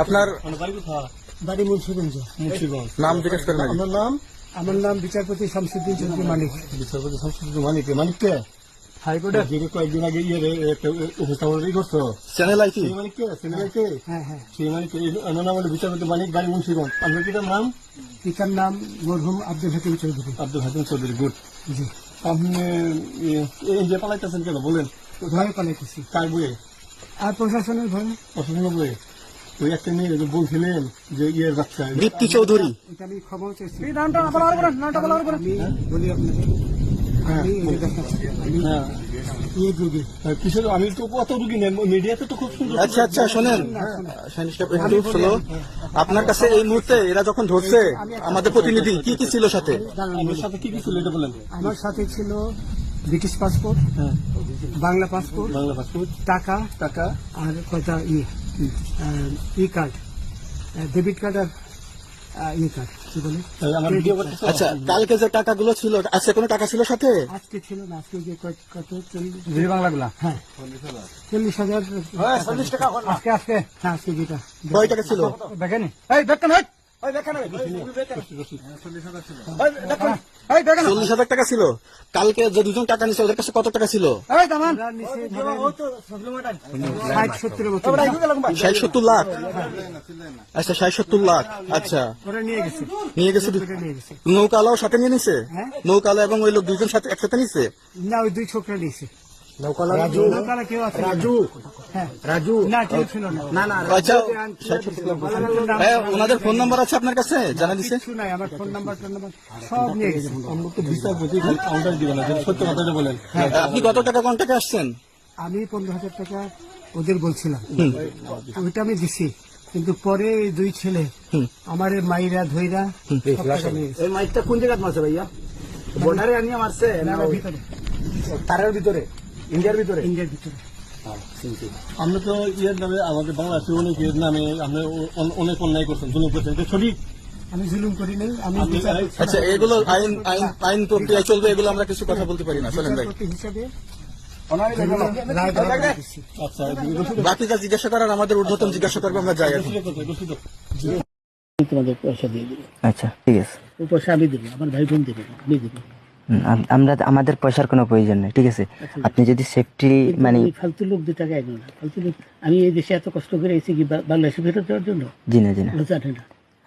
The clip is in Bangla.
আপনার বাড়ি মুন্সিগঞ্জ। নাম জিজ্ঞেস করেন। আমার নাম বিচারপতি শামসুদ্দিন চৌধুরী মানিক। বিচারপতি শামসুদ্দিন মানিক। মানিককে হাইকোর্টের যে কয়েকদিন আগে উপস্থাপন করছো চ্যানেল আইটি সেই মানিককে চ্যানেলকে হ্যাঁ হ্যাঁ, সেই মানিককে আমার নাম হলো বিচারপতি মানিক, বাড়ি মুন্সিগঞ্জ। আপনার পিতার নাম? পিতার নাম মরহুম আব্দুল হাকিম চৌধুরী। আব্দুল হাকিম চৌধুরী। গুড। জি। আপনি এই যে পালাইতেছেন কেন বলেন? ভয়ে পালাইতেছি। কার বইয়ে? আর প্রশাসনের ভয়ে। প্রশাসনের বইয়ে? ওই একটা মেয়ে বলছিলেন যে ইয়ের বাচ্চা দীপ্তি চৌধুরী। এটা আমি ক্ষমা চাইছি। হ্যাঁ? বলি আপনাকে, আমি ইয়ে রোগী। কিসের? আমি তো কত রুগী নেন মিডিয়াতে তো খুব সুন্দর। আচ্ছা আচ্ছা শোনেন, একটু স্লো। আপনার কাছে এই মুহূর্তে এরা যখন ধরছে আমাদের প্রতিনিধি, কি কি ছিল সাথে? আমার সাথে কি কি ছিল এটা বলেন। আমার সাথে ছিল ব্রিটিশ পাসপোর্ট, হ্যাঁ, বাংলা পাসপোর্ট, বাংলা পাসপোর্ট, টাকা টাকা, আর কয়টা ই কার্ড, ডেবিট কার্ড আর ই কার্ড, কি বলে আমার ভিডিও করতেছে। আচ্ছা, কালকে যে টাকাগুলো ছিল, আজকে কোনো টাকা ছিল সাথে? আজকে ছিল না, আজকে যে কত 40 বাংলাগুলা। হ্যাঁ 40,000 আজকে আজকে হ্যাঁ আজকে যেটা কয় টাকা ছিল? দেখেনি এই দেখেন, 40,000 টাকা ছিল। কালকে যে দুজন টাকা নিচ্ছে ওদের কাছে কত টাকা ছিল? 60-70 মতো 60-70 লাখ। আচ্ছা 60-70 লাখ। আচ্ছা, ওরা নিয়ে গেছে। নিয়ে গেছে। নিয়ে গেছে নৌকালাও সাথে নিয়ে নিছে? হ্যাঁ। নৌকালা এবং ওই লোক দুজন সাথে একসাথে নিছে? না, ওই দুই ছোকরা নিয়েছে। নৌকালা নৌকালা কেউ আছে? হ্যাঁ রাজু। না, কেউ ছিল না। আচ্ছা, হ্যাঁ, ওনাদের ফোন নাম্বার আছে আপনার কাছে? জানা দিছে? কিছু নাই, আমার ফোন নাম্বার সব নিয়ে গেছে। আমরা তো বিচারপতি কাউন্টার দিবেন না, সত্য কথাটা বলেন। আপনি কত টাকা কন্টাক্টে আসছেন? আমি 15,000 টাকা ওদের বলছিলাম, ওইটা আমি দিছি। কিন্তু পরে এই দুই ছেলে আমার মাইরা ধইরা সব টাকা নিয়ে গেছে। এই মাইকটা কোন জায়গায় মারছে ভাইয়া? বর্ডারে আনিয়ে মারছে না ভিতরে, তারের ভিতরে, ইন্ডিয়ার ভিতরে? ইন্ডিয়ার ভিতরে। আমরা তো ইয়ের নামে আমাদের বাংলাদেশের অনেক ইয়ের নামে আমরা অনেক অন্যায় করছেন, জুলুম করছেন, এটা সঠিক? আমি জুলুম করি নাই, আমি আচ্ছা, এগুলো আইন আইন আইন প্রক্রিয়া চলবে, এগুলো আমরা কিছু কথা বলতে পারি না। চলেন ভাই, বিচারপতি হিসাবে আচ্ছা, বাকি যা জিজ্ঞাসা করার আমাদের ঊর্ধ্বতন জিজ্ঞাসা করবে, আমরা যাই এখন। তোমাদের পয়সা দিয়ে দেবো। আচ্ছা ঠিক আছে, ও পয়সা আমি দেবো, আমার ভাই বোন দেবে, আমি দেবো। আমরা আমাদের পয়সার কোনো প্রয়োজন নেই, ঠিক আছে? আপনি যদি সেফটি মানে ফালতু লোক 2 টাকা একদম না, ফালতু লোক। আমি এই দেশে এত কষ্ট করে এসেছি কি বাংলাদেশে ফেরত দেওয়ার জন্য? জি না, জি না। জানে না।